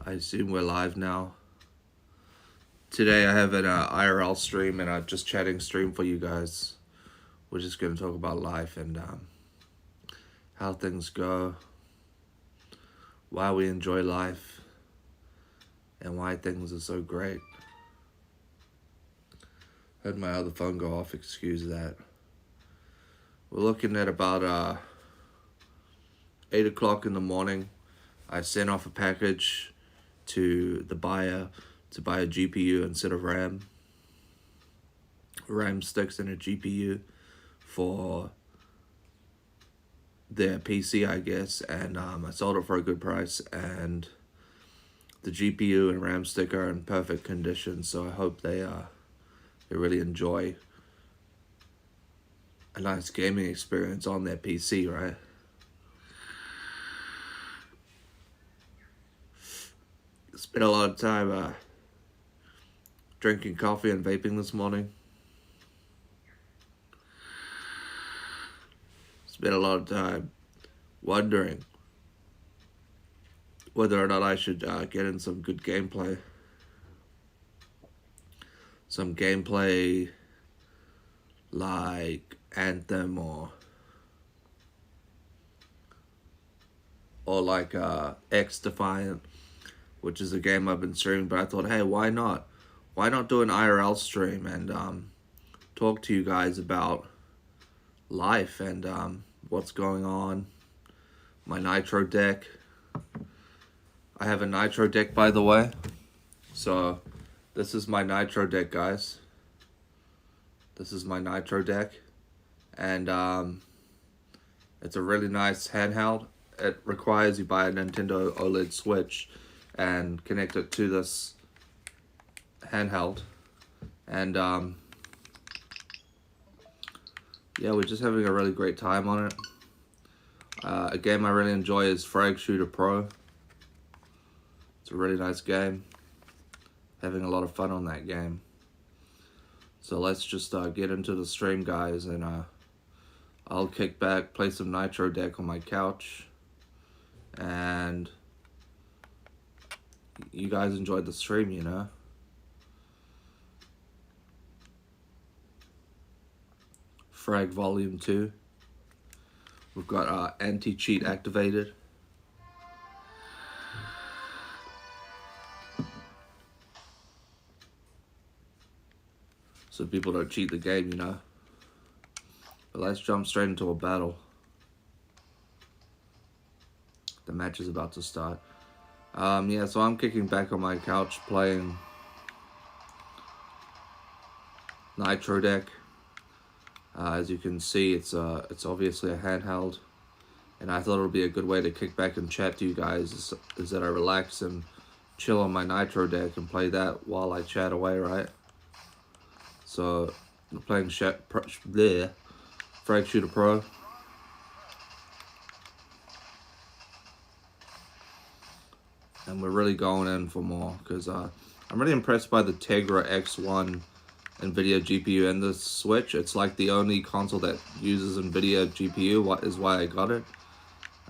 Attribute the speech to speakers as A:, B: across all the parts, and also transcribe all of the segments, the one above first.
A: I assume we're live now. Today I have an IRL stream and a just chatting stream for you guys. We're just going to talk about life and how things go, why we enjoy life, and why things are so great. Had my other phone go off, excuse that. We're looking at about 8 o'clock in the morning. I sent off a package to the buyer to buy a GPU instead of RAM sticks and a GPU for their PC, I guess, and I sold it for a good price, and the GPU and RAM stick are in perfect condition, so I hope they really enjoy a nice gaming experience on their PC, right? Spent a lot of time drinking coffee and vaping this morning. Spent a lot of time wondering whether or not I should get in some good gameplay. Some gameplay like Anthem or like X Defiant, which is a game I've been streaming, but I thought, hey, why not? Why not do an IRL stream and talk to you guys about life and what's going on, my Nitro deck. I have a Nitro deck, by the way. So this is my Nitro deck, guys. This is my Nitro deck. And it's a really nice handheld. It requires you buy a Nintendo OLED Switch and connect it to this handheld. And yeah, we're just having a really great time on it. A game I really enjoy is Frag Shooter Pro. It's a really nice game. Having a lot of fun on that game. So let's just get into the stream, guys, and I'll kick back, play some Nitro deck on my couch, and you guys enjoyed the stream, you know? Frag Volume 2. We've got anti-cheat activated. So people don't cheat the game, you know? But let's jump straight into a battle. The match is about to start. Yeah, so I'm kicking back on my couch playing Nitro deck. As you can see, it's obviously a handheld, and I thought it would be a good way to kick back and chat to you guys is that I relax and chill on my Nitro deck and play that while I chat away, right? So I'm playing Frag Shooter Pro. And we're really going in for more because I'm really impressed by the Tegra X1 NVIDIA GPU and the Switch. It's like the only console that uses NVIDIA GPU, is why I got it.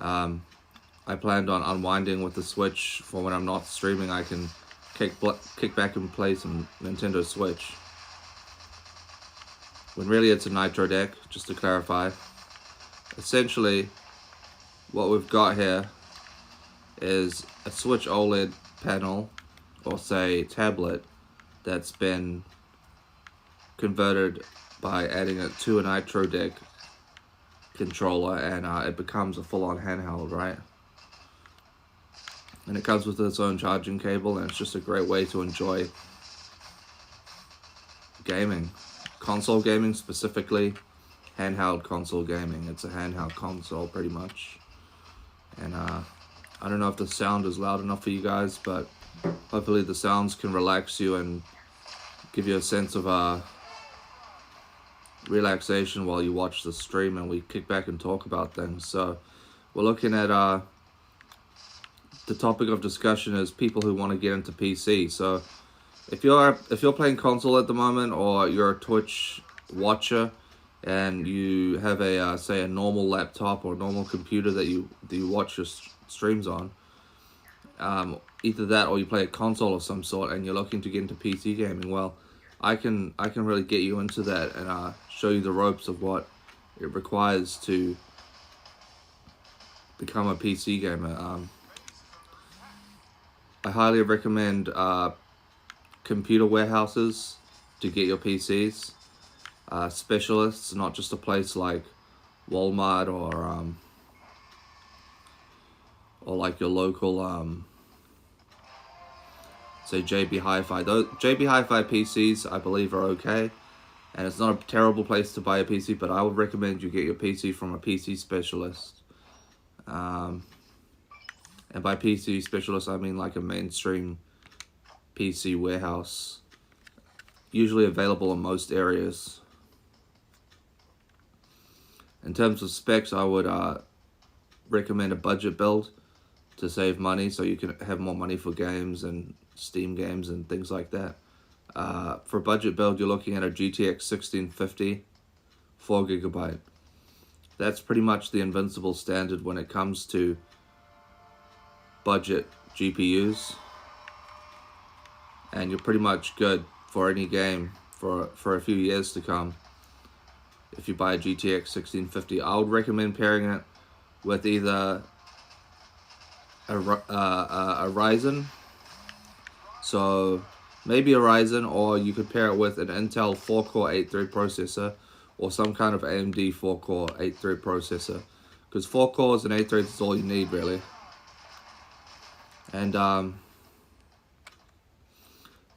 A: I planned on unwinding with the Switch for when I'm not streaming. I can kick back and play some Nintendo Switch. When really it's a Nitro deck, just to clarify. Essentially, what we've got here is a Switch OLED panel, or say tablet, that's been converted by adding it to a Nitro deck controller, and it becomes a full-on handheld, right? And it comes with its own charging cable, and it's just a great way to enjoy gaming. Console gaming specifically, handheld console gaming. It's a handheld console pretty much. And I don't know if the sound is loud enough for you guys, but hopefully the sounds can relax you and give you a sense of relaxation while you watch the stream and we kick back and talk about things. So we're looking at the topic of discussion is people who want to get into PC. So if you're playing console at the moment, or you're a Twitch watcher and you have a say a normal laptop or normal computer that you watch your streams on, either that or you play a console of some sort and you're looking to get into PC gaming, well, I can really get you into that and show you the ropes of what it requires to become a PC gamer. I highly recommend computer warehouses to get your PCs. Specialists, not just a place like Walmart or like your local say JB Hi-Fi. Those JB Hi-Fi PCs, I believe, are okay, and it's not a terrible place to buy a PC. But I would recommend you get your PC from a PC specialist. And by PC specialist, I mean like a mainstream PC warehouse, usually available in most areas. In terms of specs, I would recommend a budget build to save money, so you can have more money for games and Steam games and things like that. For a budget build, you're looking at a GTX 1650, 4GB. That's pretty much the invincible standard when it comes to budget GPUs, and you're pretty much good for any game for a few years to come. If you buy a GTX 1650, I would recommend pairing it with either a Ryzen, so maybe a Ryzen, or you could pair it with an Intel 4-core 8-thread processor or some kind of AMD 4-core 8-thread processor, because 4 cores and 8 threads is all you need really. And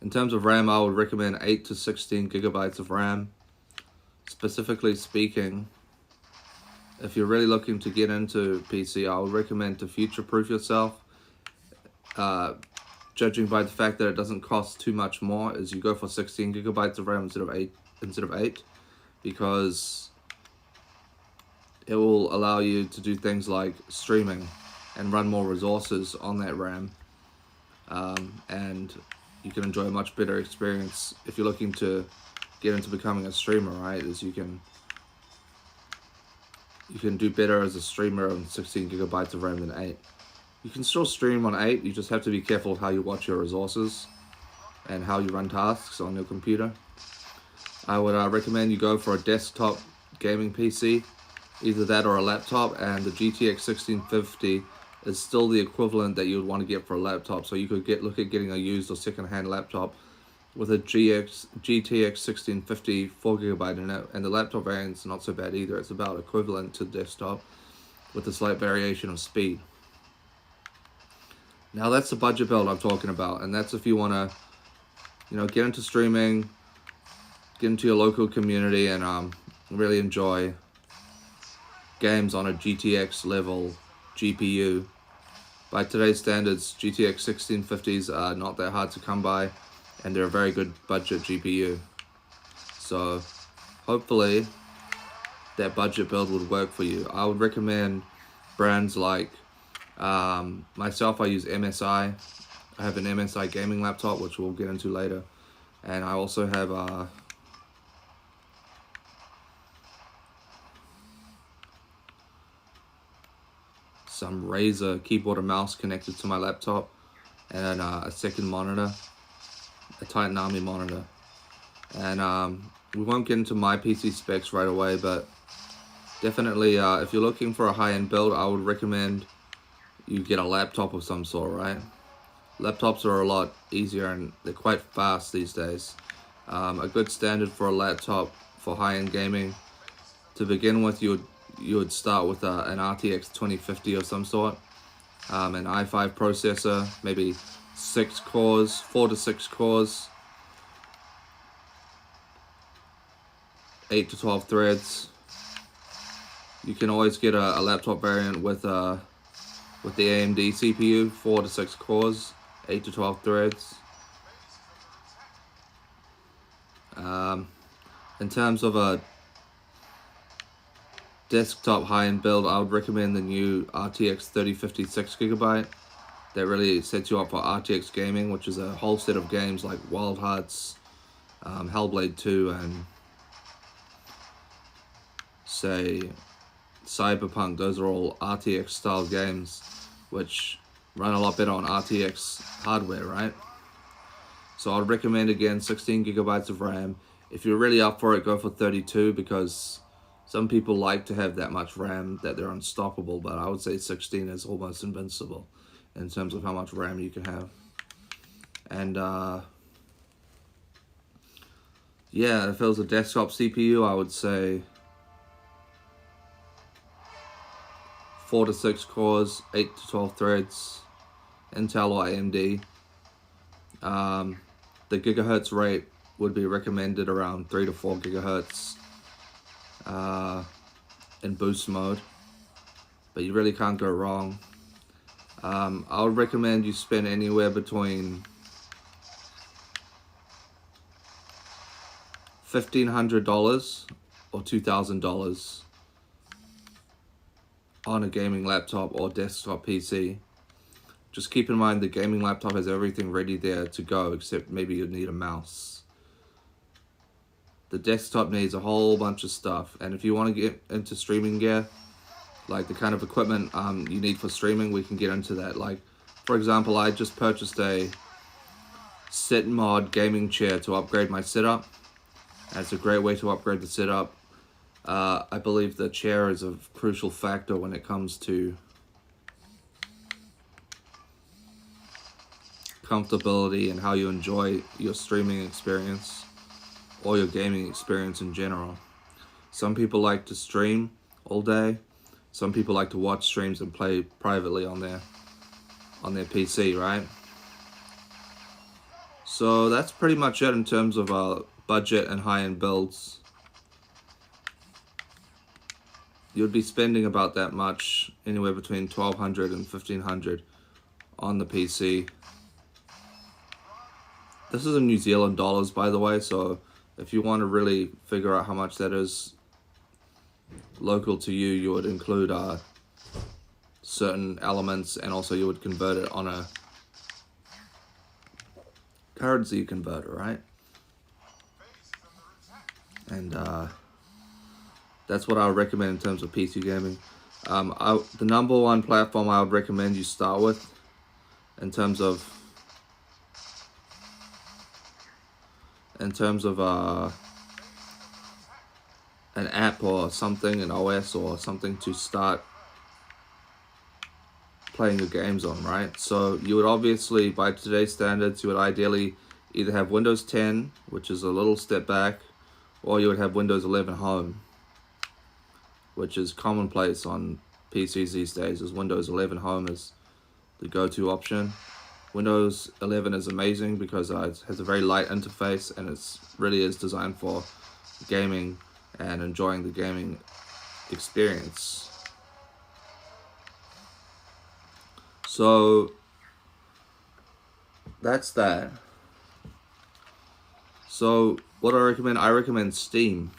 A: in terms of RAM, I would recommend 8 to 16 gigabytes of RAM. Specifically speaking, if you're really looking to get into PC, I would recommend to future-proof yourself. Judging by the fact that it doesn't cost too much more, is you go for 16 gigabytes of RAM instead of 8, because it will allow you to do things like streaming and run more resources on that RAM, and you can enjoy a much better experience if you're looking to get into becoming a streamer, right? Is you can do better as a streamer on 16 gigabytes of RAM than 8. You can still stream on 8, you just have to be careful how you watch your resources and how you run tasks on your computer. I would recommend you go for a desktop gaming PC, either that or a laptop, and the GTX 1650 is still the equivalent that you would want to get for a laptop, so you could look at getting a used or second-hand laptop with a GTX 1650 4GB in it, and the laptop variant's not so bad either. It's about equivalent to desktop with a slight variation of speed. Now that's the budget build I'm talking about, and that's if you want to, get into streaming, get into your local community, and really enjoy games on a GTX level GPU. By today's standards, GTX 1650s are not that hard to come by, and they're a very good budget GPU. So hopefully that budget build would work for you. I would recommend brands like, myself, I use MSI. I have an MSI gaming laptop, which we'll get into later. And I also have some Razer keyboard and mouse connected to my laptop, and a second monitor, a Titan Army monitor. And we won't get into my PC specs right away, but definitely if you're looking for a high-end build, I would recommend you get a laptop of some sort, right? Laptops are a lot easier and they're quite fast these days. A good standard for a laptop for high-end gaming, to begin with, you would start with an RTX 2050 of some sort, an i5 processor, maybe 6 cores, 4 to 6 cores, 8 to 12 threads. You can always get a laptop variant with the AMD CPU, 4 to 6 cores, 8 to 12 threads. In terms of a desktop high-end build, I would recommend the new RTX 3050 6GB. That really sets you up for RTX gaming, which is a whole set of games like Wild Hearts, Hellblade 2, and say Cyberpunk. Those are all RTX style games, which run a lot better on RTX hardware, right? So I'd recommend, again, 16 gigabytes of RAM. If you're really up for it, go for 32, because some people like to have that much RAM that they're unstoppable, but I would say 16 is almost invincible in terms of how much RAM you can have. And yeah, if it was a desktop CPU, I would say 4 to 6 cores, 8 to 12 threads, Intel or AMD. The gigahertz rate would be recommended around 3 to 4 gigahertz in boost mode, but you really can't go wrong. I would recommend you spend anywhere between $1,500 or $2,000 on a gaming laptop or desktop PC. Just keep in mind the gaming laptop has everything ready there to go, except maybe you need a mouse. The desktop needs a whole bunch of stuff, and if you want to get into streaming gear, like the kind of equipment you need for streaming, we can get into that. Like, for example, I just purchased a SitMod gaming chair to upgrade my setup. And it's a great way to upgrade the setup. I believe the chair is a crucial factor when it comes to comfortability and how you enjoy your streaming experience or your gaming experience in general. Some people like to stream all day. Some people like to watch streams and play privately on their PC, right? So that's pretty much it in terms of budget and high-end builds. You'd be spending about that much, anywhere between $1,200 and $1,500 on the PC. This is in New Zealand dollars, by the way, so if you want to really figure out how much that is local to you, you would include certain elements, and also you would convert it on a currency converter, right? And that's what I would recommend in terms of PC gaming. The number one platform I would recommend you start with in terms of an app or something, an OS or something to start playing your games on, right? So you would obviously, by today's standards, you would ideally either have Windows 10, which is a little step back, or you would have Windows 11 Home, which is commonplace on PCs these days, as Windows 11 Home is the go-to option. Windows 11 is amazing because it has a very light interface, and it really is designed for gaming and enjoying the gaming experience. So that's that. So what do I recommend? I recommend Steam.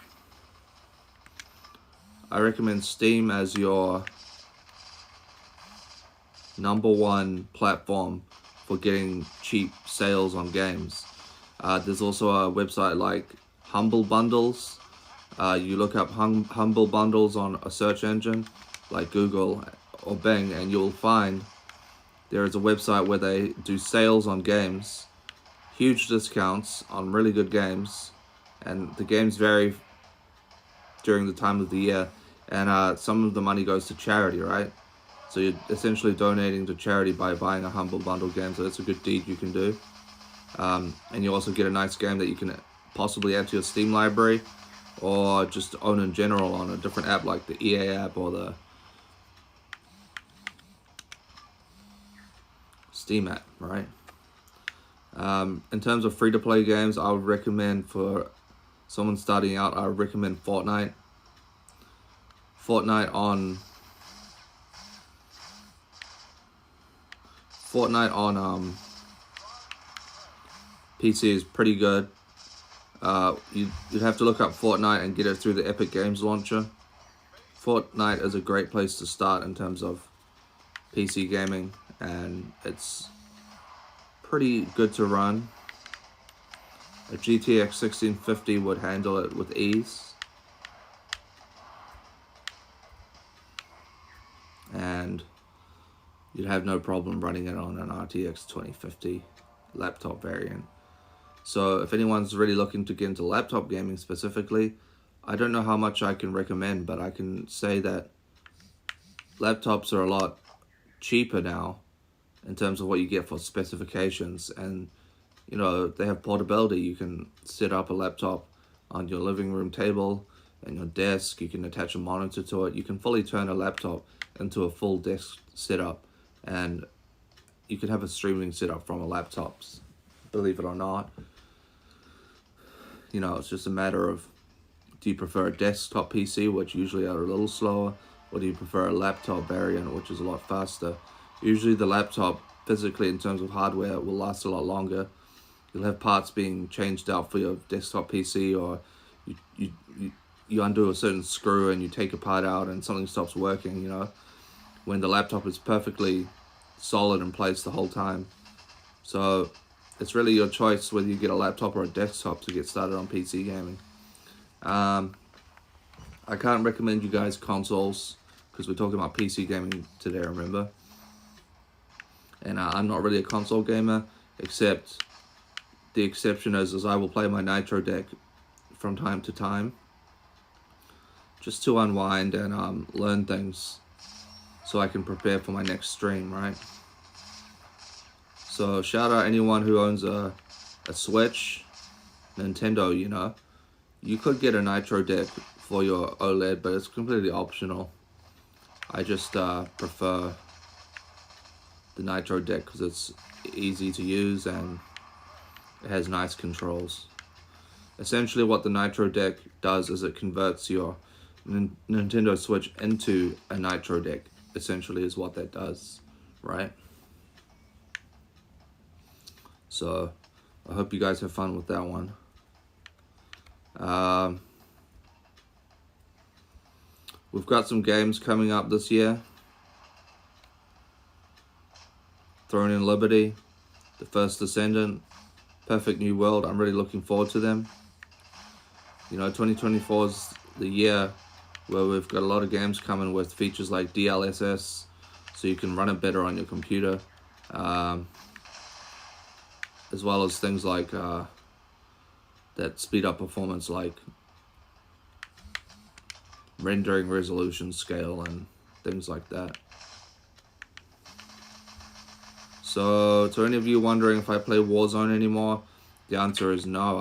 A: I recommend Steam as your number one platform for getting cheap sales on games. There's also a website like Humble Bundles. You look up Humble Bundles on a search engine like Google or Bing, and you'll find there is a website where they do sales on games, huge discounts on really good games, and the games vary during the time of the year, and some of the money goes to charity, right? So you're essentially donating to charity by buying a Humble Bundle game, so that's a good deed you can do. And you also get a nice game that you can possibly add to your Steam library, or just own in general on a different app like the EA app or the Steam app, right? In terms of free-to-play games, I would recommend, for someone starting out, I would recommend Fortnite. Fortnite on PC is pretty good. You'd have to look up Fortnite and get it through the Epic Games launcher. Fortnite is a great place to start in terms of PC gaming, and it's pretty good to run. A GTX 1650 would handle it with ease. And you'd have no problem running it on an RTX 2050 laptop variant. So if anyone's really looking to get into laptop gaming specifically, I don't know how much I can recommend, but I can say that laptops are a lot cheaper now in terms of what you get for specifications, and you know, they have portability. You can set up a laptop on your living room table and your desk. You can attach a monitor to it. You can fully turn a laptop into a full desk setup, and you can have a streaming setup from a laptop, believe it or not. You know, it's just a matter of, do you prefer a desktop PC, which usually are a little slower, or do you prefer a laptop variant, which is a lot faster? Usually the laptop, physically in terms of hardware, will last a lot longer. You'll have parts being changed out for your desktop PC, or you undo a certain screw and you take a part out and something stops working, you know, when the laptop is perfectly solid in place the whole time. So it's really your choice whether you get a laptop or a desktop to get started on PC gaming. I can't recommend you guys consoles because we're talking about PC gaming today, remember? And I'm not really a console gamer, except the exception is I will play my Nitro deck from time to time, just to unwind and learn things so I can prepare for my next stream, right? So shout out anyone who owns a Switch, Nintendo, you know. You could get a Nitro deck for your OLED, but it's completely optional. I just prefer the Nitro deck because it's easy to use and it has nice controls. Essentially what the Nitro deck does is it converts your Nintendo Switch into a Nitro deck, essentially is what that does, right? So I hope you guys have fun with that one. We've got some games coming up this year. Throne in Liberty, The First Descendant, Perfect New World. I'm really looking forward to them. You know, 2024 is the year where we've got a lot of games coming with features like DLSS, so you can run it better on your computer. As well as things like that speed up performance, like rendering resolution scale and things like that. So to any of you wondering if I play Warzone anymore, the answer is no.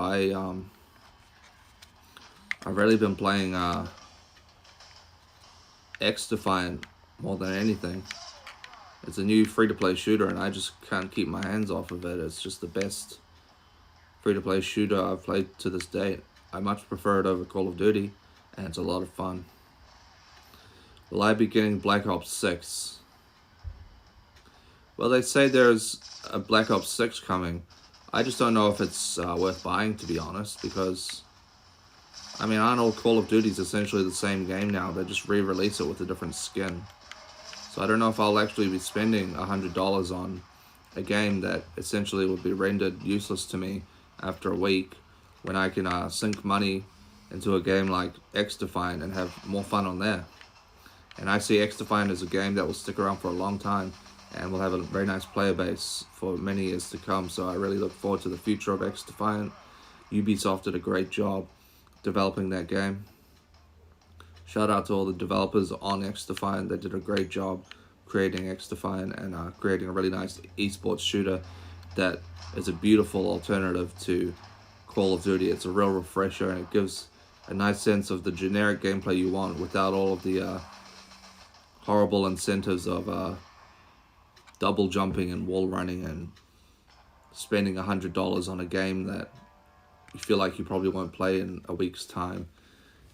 A: I've really been playing X-Defiant more than anything. It's a new free-to-play shooter and I just can't keep my hands off of it. It's just the best free-to-play shooter I've played to this date. I much prefer it over Call of Duty, and it's a lot of fun. Will I be getting Black Ops 6? Well, they say there's a Black Ops 6 coming. I just don't know if it's worth buying, to be honest, because, I mean, aren't all Call of Duty's essentially the same game now? They just re-release it with a different skin. So I don't know if I'll actually be spending $100 on a game that essentially would be rendered useless to me after a week, when I can sink money into a game like X-Defiant and have more fun on there. And I see X-Defiant as a game that will stick around for a long time and will have a very nice player base for many years to come. So I really look forward to the future of X-Defiant. Ubisoft did a great job developing that game. Shout out to all the developers on X-Defiant. They did a great job creating X-Defiant and creating a really nice esports shooter that is a beautiful alternative to Call of Duty. It's a real refresher and it gives a nice sense of the generic gameplay you want without all of the horrible incentives of double jumping and wall running and spending $100 on a game that you feel like you probably won't play in a week's time,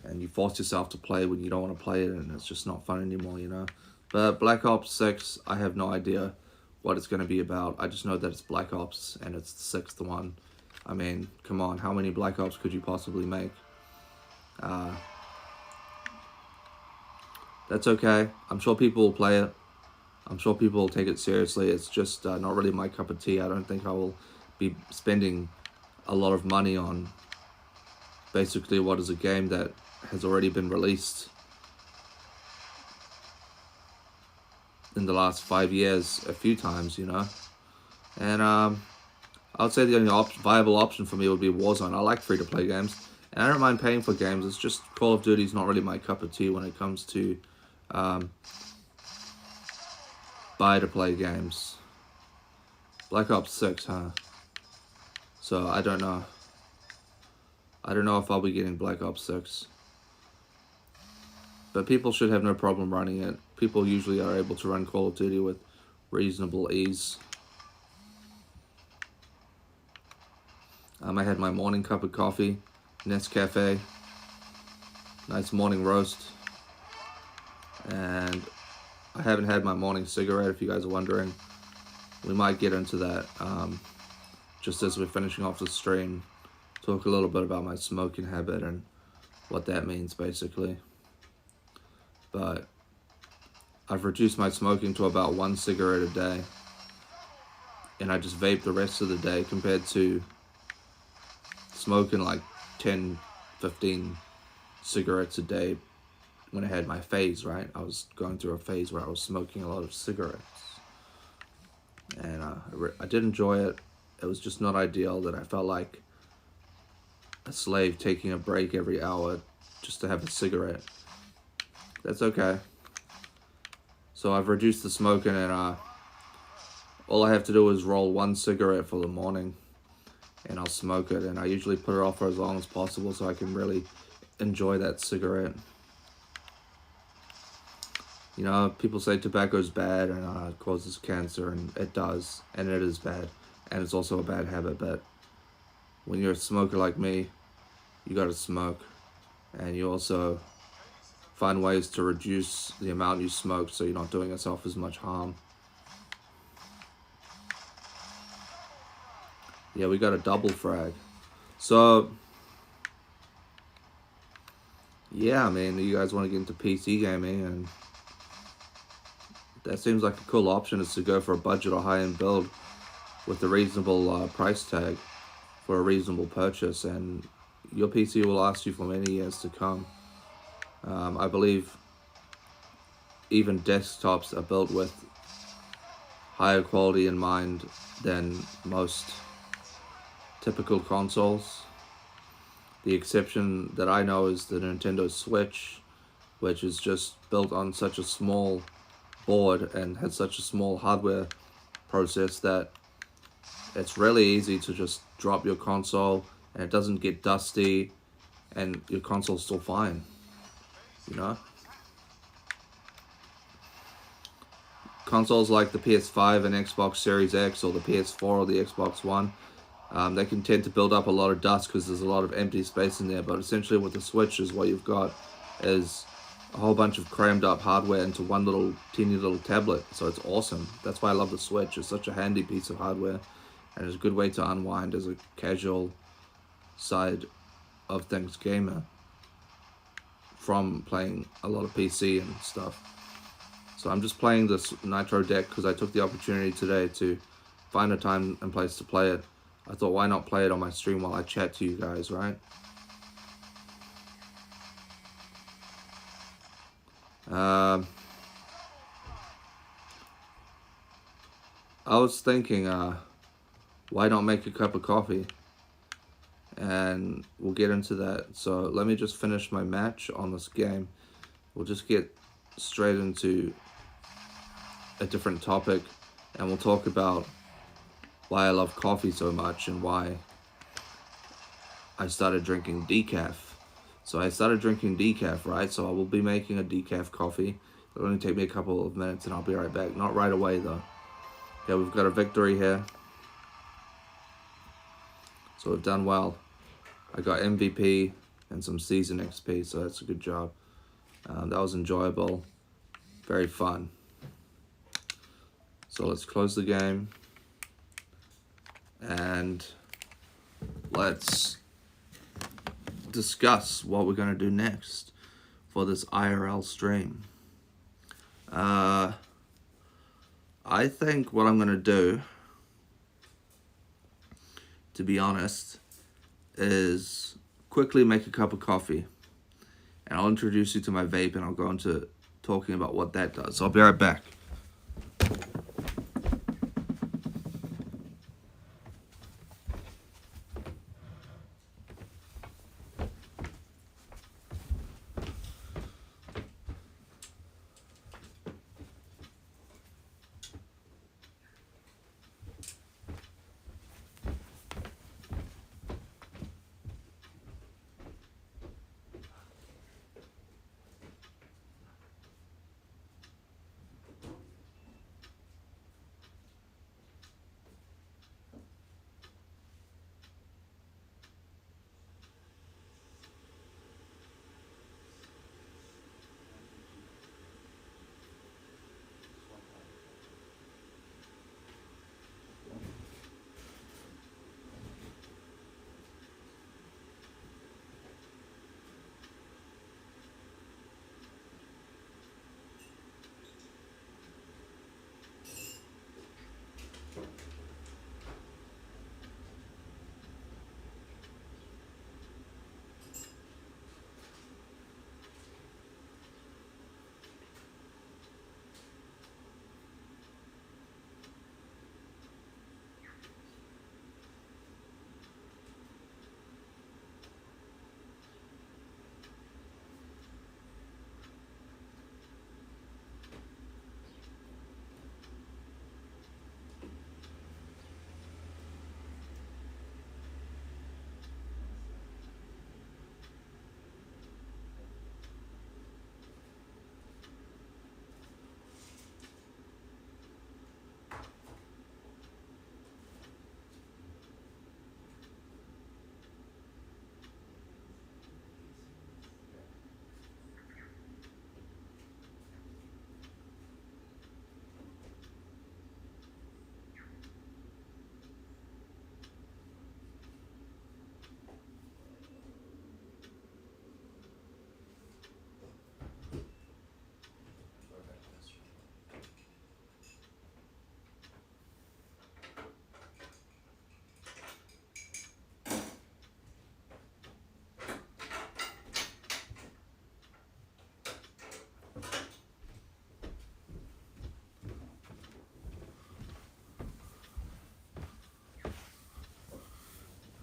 A: and you force yourself to play when you don't want to play it, and it's just not fun anymore, you know. But Black Ops 6, I have no idea what it's going to be about. I just know that it's Black Ops and it's the sixth one. I mean, come on, how many Black Ops could you possibly make? That's okay. I'm sure people will play it. I'm sure people will take it seriously. It's just not really my cup of tea. I don't think I will be spending a lot of money on basically what is a game that has already been released in the last 5 years a few times, And I would say the only viable option for me would be Warzone. I like free-to-play games, and I don't mind paying for games. It's just Call of Duty is not really my cup of tea when it comes to buy-to-play games. Black Ops 6, huh? So I don't know. I don't know if I'll be getting Black Ops 6. But people should have no problem running it. People usually are able to run Call of Duty with reasonable ease. I had my morning cup of coffee, Nescafe, nice morning roast, and I haven't had my morning cigarette, if you guys are wondering. We might get into that just as we're finishing off the stream, talk a little bit about my smoking habit and what that means basically. But I've reduced my smoking to about 1 cigarette a day, and I just vape the rest of the day compared to smoking like 10, 15 cigarettes a day when I had my phase, right? I was going through a phase where I was smoking a lot of cigarettes. And I did enjoy it. It was just not ideal that I felt like a slave taking a break every hour just to have a cigarette. That's okay. So I've reduced the smoking, and all I have to do is roll 1 cigarette for the morning, and I'll smoke it, and I usually put it off for as long as possible so I can really enjoy that cigarette. People say tobacco's bad and it causes cancer, and it does, and it is bad, and it's also a bad habit. But when you're a smoker like me, you gotta smoke, and you also find ways to reduce the amount you smoke so you're not doing yourself as much harm. Yeah, we got a double frag. So, yeah, I mean, you guys want to get into PC gaming, and that seems like a cool option, is to go for a budget or high-end build with a reasonable price tag for a reasonable purchase, and your PC will last you for many years to come. I believe even desktops are built with higher quality in mind than most typical consoles. The exception that I know is the Nintendo Switch, which is just built on such a small board and has such a small hardware process that it's really easy to just drop your console and it doesn't get dusty and your console's still fine, Consoles like the PS5 and Xbox Series X or the PS4 or the Xbox One, they can tend to build up a lot of dust because there's a lot of empty space in there. But essentially with the Switch, is what you've got is a whole bunch of crammed up hardware into one little teeny little tablet. So it's awesome. That's why I love the Switch. It's such a handy piece of hardware, and it's a good way to unwind as a casual side of things gamer from playing a lot of PC and stuff. So I'm just playing this Nitro deck because I took the opportunity today to find a time and place to play it. I thought, why not play it on my stream while I chat to you guys, right? I was thinking, why not make a cup of coffee? And we'll get into that. So let me just finish my match on this game. We'll just get straight into a different topic, and we'll talk about why I love coffee so much and why I started drinking decaf. So I started drinking decaf, right? So I will be making a decaf coffee. It'll only take me a couple of minutes and I'll be right back. Not right away though. Okay, we've got a victory here. So we've done well. I got MVP and some season XP, so that's a good job. That was enjoyable. Very fun. So let's close the game. And let's discuss what we're going to do next for this IRL stream. I think what I'm going to do, to be honest, is quickly make a cup of coffee, and I'll introduce you to my vape, and I'll go into talking about what that does. So I'll be right back.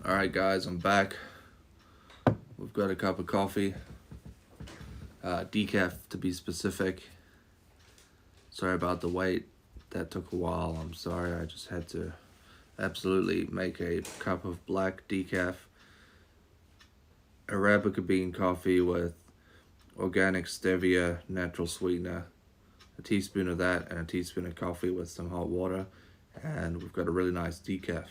A: Alright guys, I'm back. We've got a cup of coffee. Decaf to be specific. Sorry about the wait. That took a while. I'm sorry. I just had to absolutely make a cup of black decaf. Arabica bean coffee with organic stevia, natural sweetener. A teaspoon of that and a teaspoon of coffee with some hot water. And we've got a really nice decaf.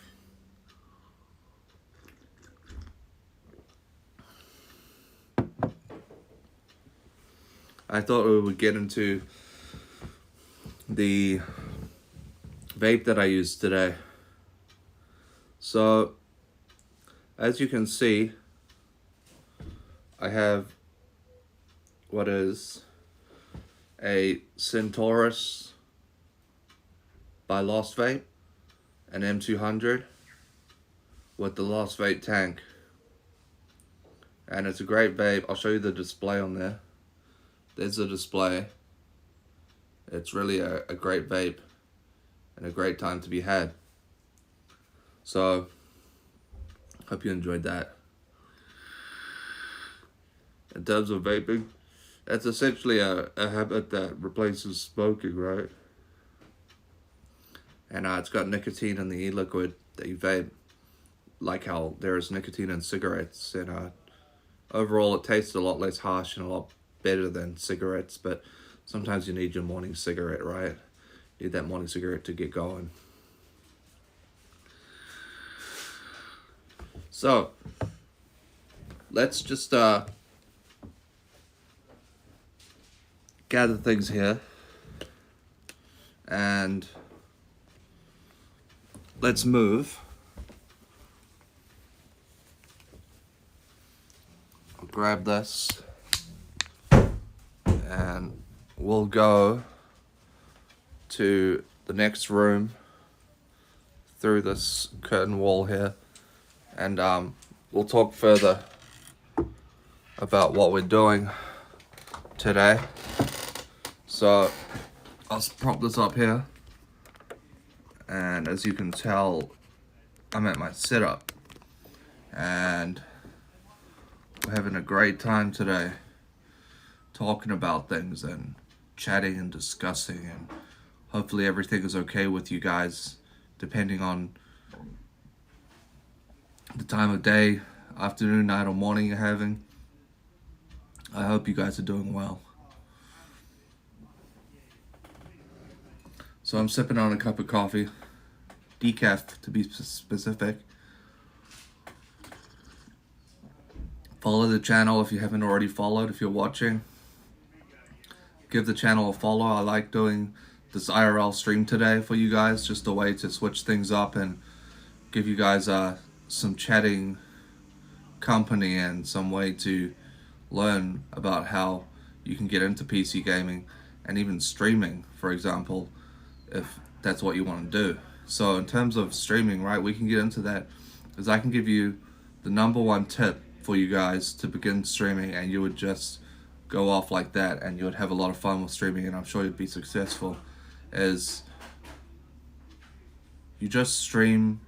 A: I thought we would get into the vape that I used today. So, as you can see, I have what is a Centaurus by Lost Vape, an M200 with the Lost Vape tank. And it's a great vape. I'll show you the display on there. There's a display. It's really a great vape and a great time to be had. So, hope you enjoyed that. In terms of vaping, it's essentially a habit that replaces smoking, right? And it's got nicotine in the e-liquid that you vape, like how there's nicotine in cigarettes. And overall, it tastes a lot less harsh and a lot better than cigarettes, but sometimes you need your morning cigarette, right? You need that morning cigarette to get going. So, let's just gather things here and let's move. I'll grab this and we'll go to the next room through this curtain wall here, and we'll talk further about what we're doing today. So I'll prop this up here. And as you can tell, I'm at my sit-up, and we're having a great time today, talking about things and chatting and discussing, and hopefully everything is okay with you guys, depending on the time of day, afternoon, night, or morning you're having. I hope you guys are doing well. So I'm sipping on a cup of coffee, decaf to be specific. Follow the channel if you haven't already followed. If you're watching, give the channel a follow. I like doing this IRL stream today for you guys, just a way to switch things up and give you guys some chatting company and some way to learn about how you can get into PC gaming and even streaming, for example, if that's what you want to do. So in terms of streaming, right, we can get into that, because I can give you the number one tip for you guys to begin streaming, and you would just go off like that and you would have a lot of fun with streaming, and I'm sure you'd be successful, is you just stream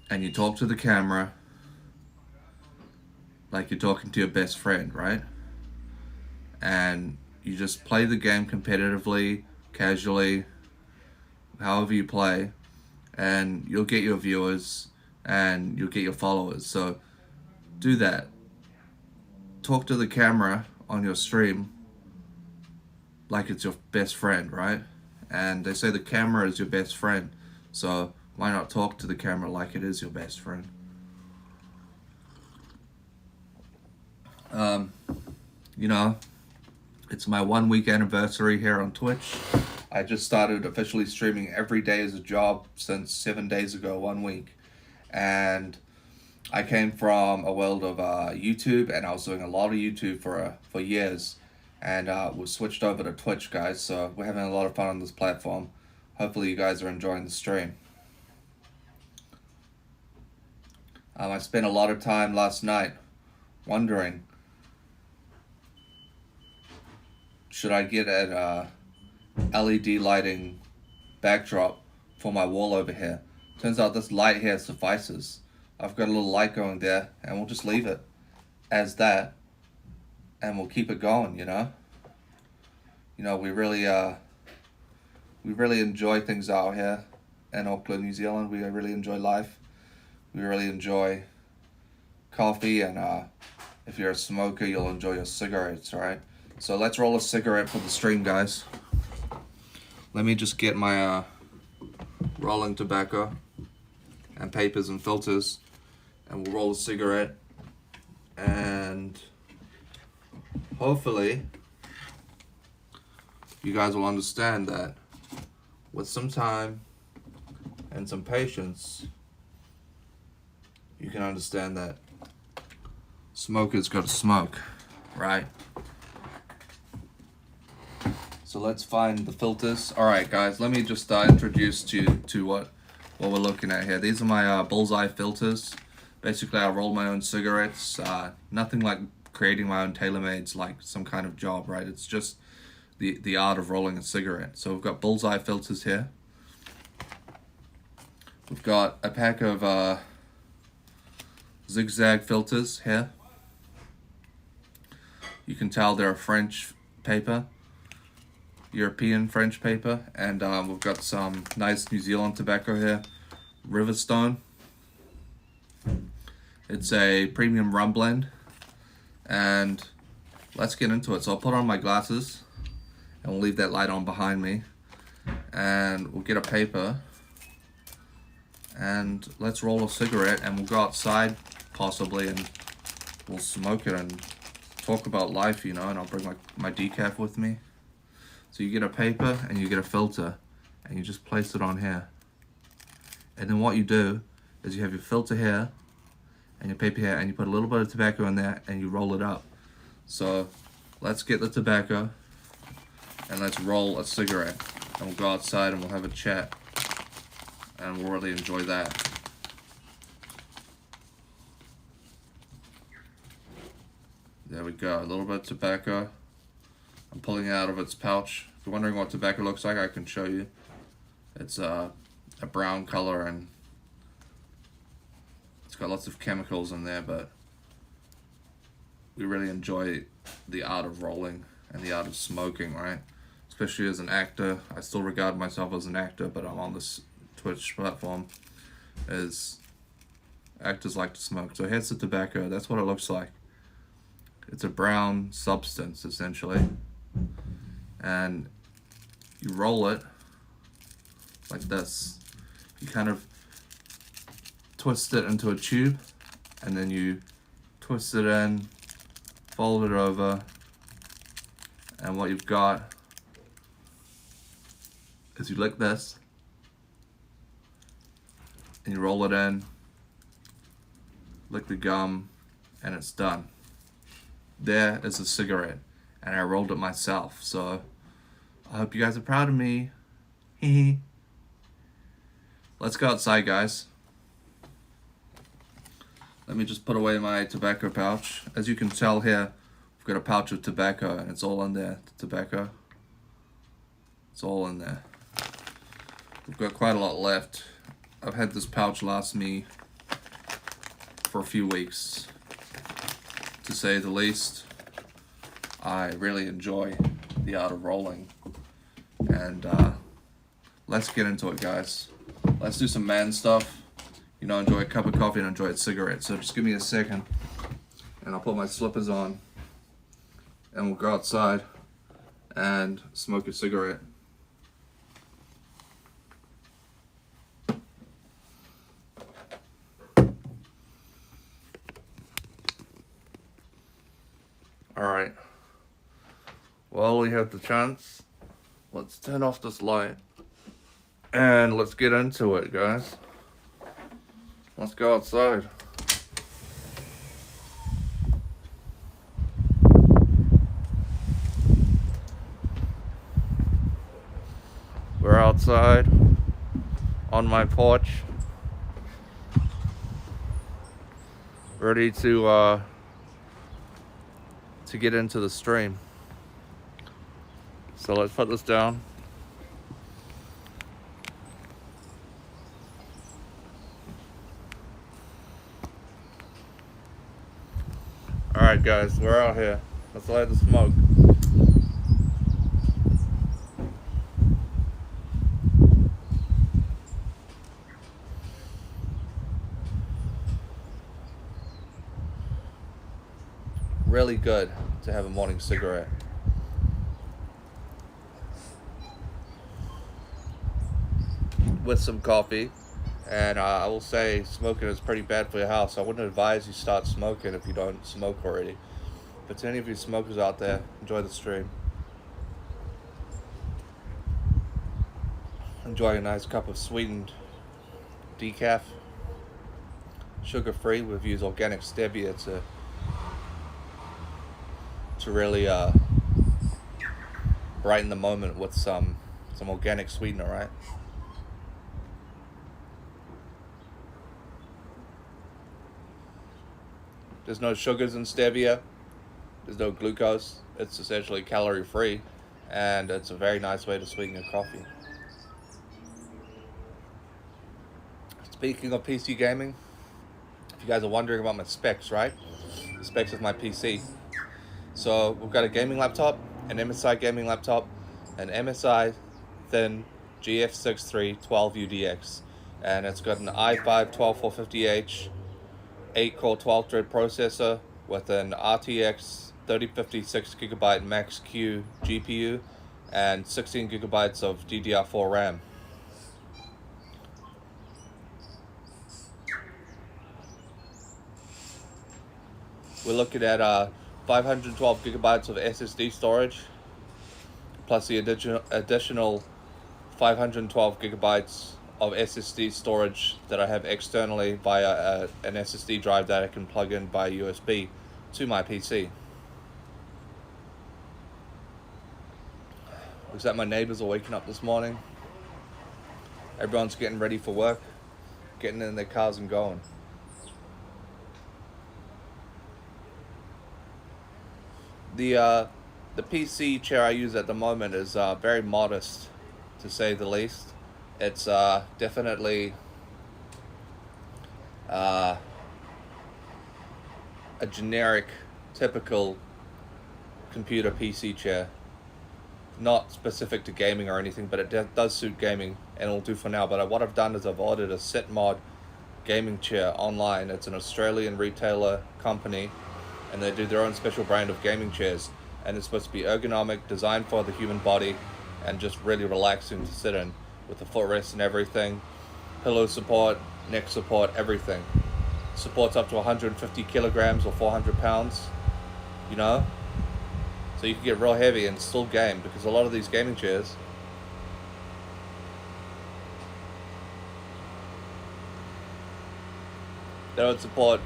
A: and you talk to the camera like you're talking to your best friend, right? And you just play the game competitively, casually, however you play, and you'll get your viewers and you'll get your followers. So do that. Talk to the camera on your stream like it's your best friend, right? And they say the camera is your best friend, so why not talk to the camera like it is your best friend? You know, it's my 1 week anniversary here on Twitch. I just started officially streaming every day as a job since 7 days ago, 1 week. And I came from a world of YouTube, and I was doing a lot of YouTube for years. And we switched over to Twitch, guys, so we're having a lot of fun on this platform. Hopefully you guys are enjoying the stream. I spent a lot of time last night wondering, should I get an LED lighting backdrop for my wall over here? Turns out this light here suffices. I've got a little light going there, and we'll just leave it as that, and we'll keep it going, you know? You know, we really enjoy things out here in Auckland, New Zealand. We really enjoy life. We really enjoy coffee, and if you're a smoker, you'll enjoy your cigarettes, right? So let's roll a cigarette for the stream, guys. Let me just get my rolling tobacco and papers and filters, and we'll roll a cigarette, and hopefully you guys will understand that with some time and some patience, you can understand that smokers gotta smoke, right? So let's find the filters. All right, guys, let me just introduce you to what we're looking at here. These are my bullseye filters. Basically, I roll my own cigarettes. Nothing like creating my own tailor-mades like some kind of job, right? It's just the art of rolling a cigarette. So we've got bullseye filters here. We've got a pack of zigzag filters here. You can tell they're a French paper, European French paper, and we've got some nice New Zealand tobacco here, Riverstone. It's a premium rum blend, and let's get into it. So I'll put on my glasses, and we'll leave that light on behind me, and we'll get a paper, and let's roll a cigarette, and we'll go outside possibly, and we'll smoke it and talk about life, you know, and I'll bring my decaf with me. So you get a paper and you get a filter, and you just place it on here. And then what you do is you have your filter here and your paper here, and you put a little bit of tobacco in there and you roll it up. So let's get the tobacco and let's roll a cigarette, and we'll go outside and we'll have a chat, and we'll really enjoy that. There we go, a little bit of tobacco. I'm pulling it out of its pouch. If you're wondering what tobacco looks like, I can show you. It's a brown color and it's got lots of chemicals in there, but we really enjoy the art of rolling and the art of smoking, right? Especially as an actor. I still regard myself as an actor, but I'm on this Twitch platform as actors like to smoke. So here's the tobacco. That's what it looks like. It's a brown substance, essentially. And you roll it like this. You kind of twist it into a tube, and then you twist it in, fold it over, and what you've got is you lick this, and you roll it in, lick the gum, and it's done. There is a cigarette, and I rolled it myself, so I hope you guys are proud of me. Let's go outside, guys. Let me just put away my tobacco pouch. As you can tell here, we've got a pouch of tobacco, and it's all in there, the tobacco. It's all in there. We've got quite a lot left. I've had this pouch last me for a few weeks, to say the least. I really enjoy the art of rolling, and let's get into it, guys. Let's do some man stuff. You know, enjoy a cup of coffee and enjoy a cigarette. So just give me a second, and I'll put my slippers on, and we'll go outside and smoke a cigarette. Alright, well, we have the chance. Let's turn off this light and let's get into it, guys. Let's go outside. We're outside on my porch, ready to get into the stream. So let's put this down. Alright guys, we're out here. Let's light the smoke. Really good to have a morning cigarette. With some coffee. And I will say smoking is pretty bad for your health, so I wouldn't advise you start smoking if you don't smoke already. But to any of you smokers out there, enjoy the stream. Enjoy a nice cup of sweetened decaf. Sugar-free. We've used organic stevia to really brighten the moment with some organic sweetener, right? There's no sugars in stevia. There's no glucose. It's essentially calorie free, and it's a very nice way to sweeten your coffee. Speaking of PC gaming, if you guys are wondering about my specs, right? The specs of my PC. So we've got a gaming laptop, an MSI gaming laptop, an MSI thin GF63 12UDX, and it's got an i5 12450H 8-core 12-thread processor with an RTX 3050 6GB Max-Q GPU and 16GB of DDR4 RAM. We're looking at 512GB of SSD storage, plus the additional 512GB of SSD storage that I have externally via an SSD drive that I can plug in by USB to my PC. Looks like my neighbors are waking up this morning. Everyone's getting ready for work, getting in their cars and going. The PC chair I use at the moment is very modest, to say the least. It's definitely uh, a generic, typical computer PC chair. Not specific to gaming or anything, but it does suit gaming, and it'll do for now. But what I've done is I've ordered a SitMod gaming chair online. It's an Australian retailer company, and they do their own special brand of gaming chairs. And it's supposed to be ergonomic, designed for the human body, and just really relaxing to sit in, with the footrest and everything, pillow support, neck support, everything. Supports up to 150 kilograms or 400 pounds, you know? So you can get real heavy and still game, because a lot of these gaming chairs, they don't support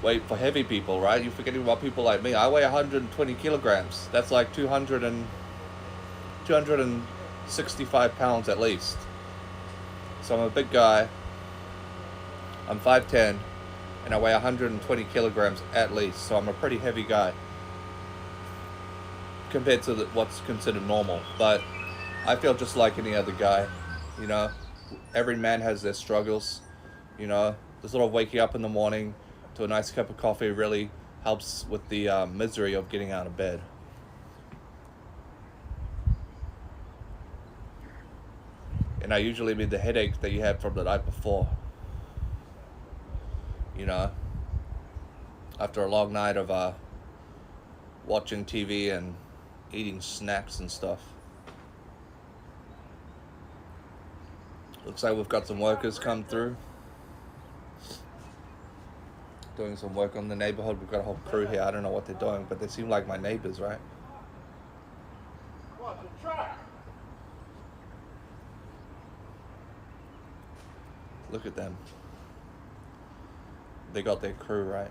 A: weight for heavy people, right? You're forgetting about people like me. I weigh 120 kilograms. That's like 265 pounds at least. So I'm a big guy. I'm 5'10", and I weigh 120 kilograms at least. So I'm a pretty heavy guy compared to what's considered normal. But I feel just like any other guy, you know. Every man has their struggles, you know. The sort of waking up in the morning to a nice cup of coffee really helps with the misery of getting out of bed. And I usually mean the headache that you had from the night before, you know, after a long night of watching TV and eating snacks and stuff. Looks like we've got some workers come through, doing some work on the neighborhood. We've got a whole crew here. I don't know what they're doing, but they seem like my neighbors, right? Look at them. They got their crew, right?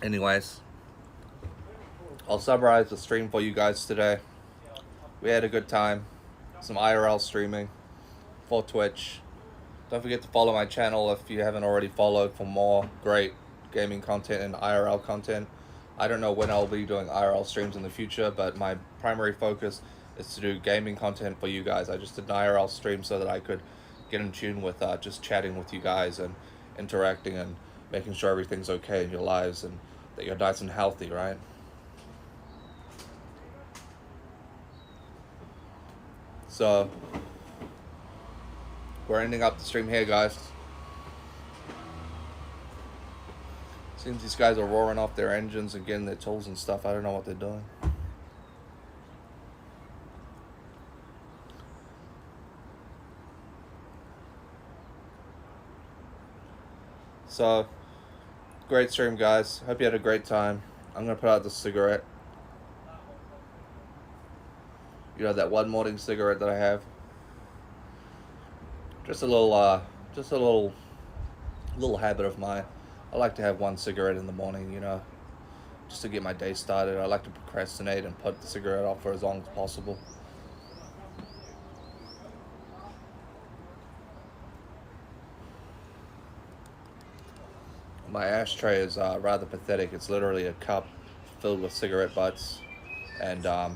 A: Anyways, I'll summarize the stream for you guys today. We had a good time. Some IRL streaming for Twitch. Don't forget to follow my channel if you haven't already followed for more great gaming content and IRL content. I don't know when I'll be doing IRL streams in the future, but my primary focus is to do gaming content for you guys. I just did an IRL stream so that I could get in tune with just chatting with you guys and interacting and making sure everything's okay in your lives and that you're nice and healthy, right? So we're ending up the stream here, guys. Seems these guys are roaring off their engines and getting their tools and stuff. I don't know what they're doing. So, great stream, guys. Hope you had a great time. I'm going to put out the cigarette. You know, that one morning cigarette that I have. Just a little habit of mine. I like to have one cigarette in the morning, you know, just to get my day started. I like to procrastinate and put the cigarette off for as long as possible. My ashtray is rather pathetic. It's literally a cup filled with cigarette butts, and the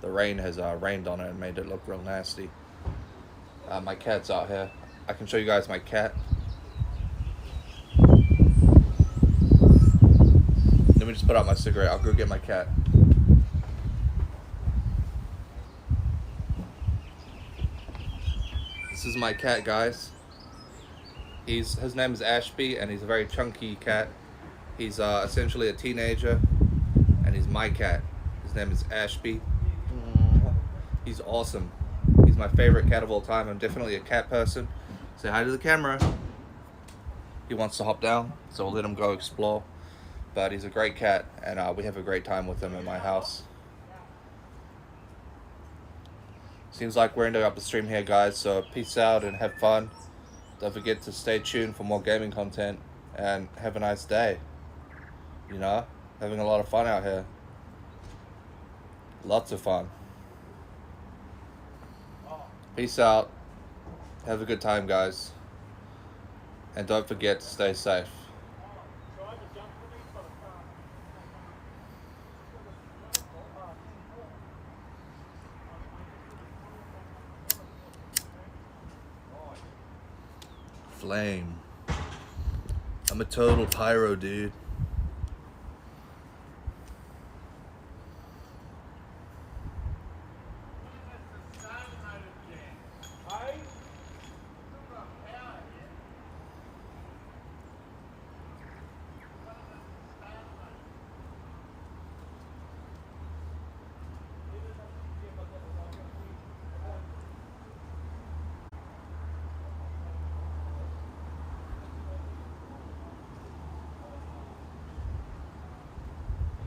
A: rain has rained on it and made it look real nasty. My cat's out here. I can show you guys my cat. Let me just put out my cigarette. I'll go get my cat. This is my cat, guys. His name is Ashby, and he's a very chunky cat. He's essentially a teenager, and he's my cat. His name is Ashby. He's awesome. He's my favorite cat of all time. I'm definitely a cat person. Say hi to the camera. He wants to hop down, so we'll let him go explore. But he's a great cat, and we have a great time with him in my house. Seems like we're ending up the stream here, guys, so peace out and have fun. Don't forget to stay tuned for more gaming content, and have a nice day. You know, having a lot of fun out here. Lots of fun. Peace out. Have a good time, guys. And don't forget to stay safe.
B: flame. I'm a total pyro dude.